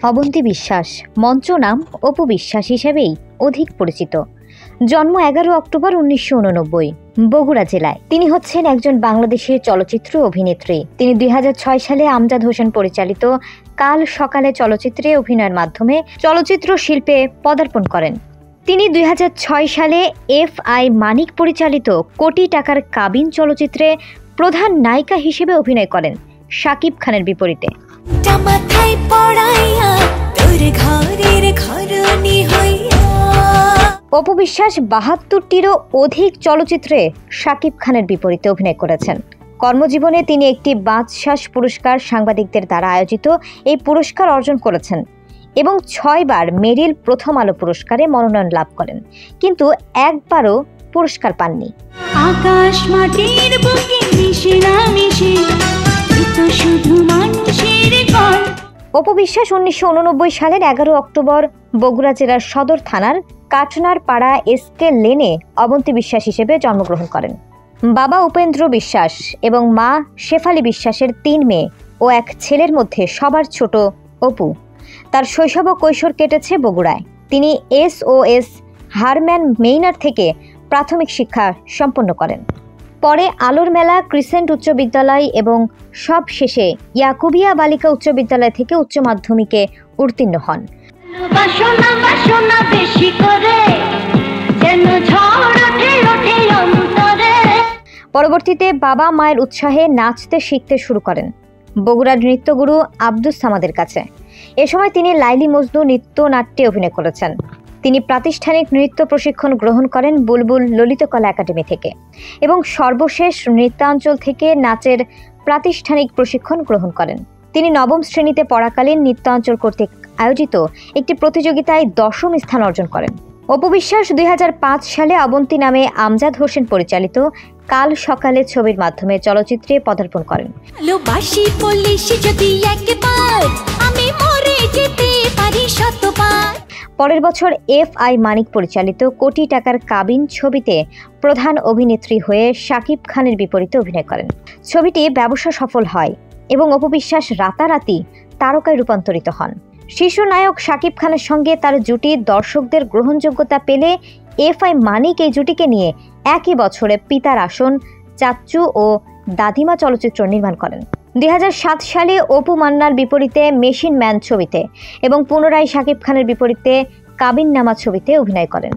অবন্তী বিশ্বাস, মঞ্চ নাম অপু বিশ্বাস হিসেবেই অধিক পরিচিত। জন্ম 11 অক্টোবর 1989, বগুড়া জেলায়। তিনি হচ্ছেন একজন বাংলাদেশি চলচ্চিত্র অভিনেত্রী। তিনি 2006 সালে আমজাদ হোসেন পরিচালিত কাল সকালে চলচ্চিত্রে অভিনয়ের মাধ্যমে চলচ্চিত্র শিল্পে পদার্পণ করেন। তিনি 2006 সালে এফ.আই. মানিক পরিচালিত কোটি টাকার কাবিন চলচ্চিত্রে প্রধান নায়িকা হিসেবে অভিনয় করেন শাকিব খানের বিপরীতে। অপু বিশ্বাস 72টিরও অধিক চলচ্চিত্রে শাকিব খানের বিপরীতে অভিনয় করেছেন। কর্মজীবনে তিনি একটি বাচসাস পুরস্কার সাংবাদিকদের দ্বারা আয়োজিত এই পুরস্কার অর্জন করেছেন এবং 6 বার মেরিল প্রথম আলো পুরস্কারে মনোনয়ন লাভ করেন, কিন্তু একবারও পুরস্কার পাননি। আকাশ মাটির বুকে মিশে না মিশে তো শুধু মানুষের গল্প। অপু বিশ্বাস 1989 সালের 11 অক্টোবর বগুড়া জেলার সদর থানার কাটনার পাড়া এসকে লেনে অবন্তী বিশ্বাস হিসেবে জন্মগ্রহণ করেন। বাবা উপেন্দ্র বিশ্বাস এবং মা শেফালি বিশ্বাসের 3 মেয়ে ও 1 ছেলের মধ্যে সবার ছোট অপু। তার শৈশব ও কৈশোর কেটেছে বগুড়ায়। তিনি SOS হারম্যান মেইনার থেকে প্রাথমিক শিক্ষা সম্পন্ন করেন। পরে আলোর মেলা ক্রিসেন্ট উচ্চ বিদ্যালয় এবং সব শেষে ইয়াকুবিয়া বালিকা উচ্চ বিদ্যালয় থেকে উচ্চ মাধ্যমিকে উত্তীর্ণ হন। পরবর্তীতে বাবা মায়ের উৎসাহে নাচতে শিখতে শুরু করেন বগুড়ার নৃত্যগুরু আব্দুস সামাদের কাছে। এ সময় তিনি লাইলি মজনু নৃত্যনাট্যে অভিনয় করেছেন। তিনি প্রাতিষ্ঠানিক নৃত্য প্রশিক্ষণ গ্রহণ করেন বুলবুল ললিতকলা একাডেমি থেকে এবং সর্বশেষ নৃত্যাঞ্চল থেকে নাচের প্রাতিষ্ঠানিক প্রশিক্ষণ গ্রহণ করেন। তিনি 9ম শ্রেণীতে পড়াকালীন নৃত্যাঞ্চল কর্তৃক আয়োজিত একটি প্রতিযোগিতায় 10ম স্থান অর্জন করেন। অপু বিশ্বাস 2005 সালে অবন্তী নামে আমজাদ হোসেন পরিচালিত কাল সকালে ছবির মাধ্যমে চলচ্চিত্রে পদার্পণ করেন। পরের বছর এফ.আই. মানিক পরিচালিত কোটি টাকার কাবিন ছবিতে প্রধান অভিনেত্রী হয়ে শাকিব খানের বিপরীতে অভিনয় করেন। ছবিটি ব্যবসা সফল হয় এবং অপু বিশ্বাস রাতারাতি তারকায় রূপান্তরিত হন। শিশু নায়ক শাকিব খানের সঙ্গে তার জুটি দর্শকদের গ্রহণযোগ্যতা পেলে এফ.আই. মানিক এই জুটিকে নিয়ে একই বছরে পিতার আসন, চাচ্চু ও দাদিমা চলচ্চিত্র নির্মাণ করেন। 2007 সালে অপু মান্নার বিপরীতে মেশিন ম্যান ছবিতে এবং পুনরায় শাকিব খানের বিপরীতে কাবিন নামা ছবিতে অভিনয় করেন।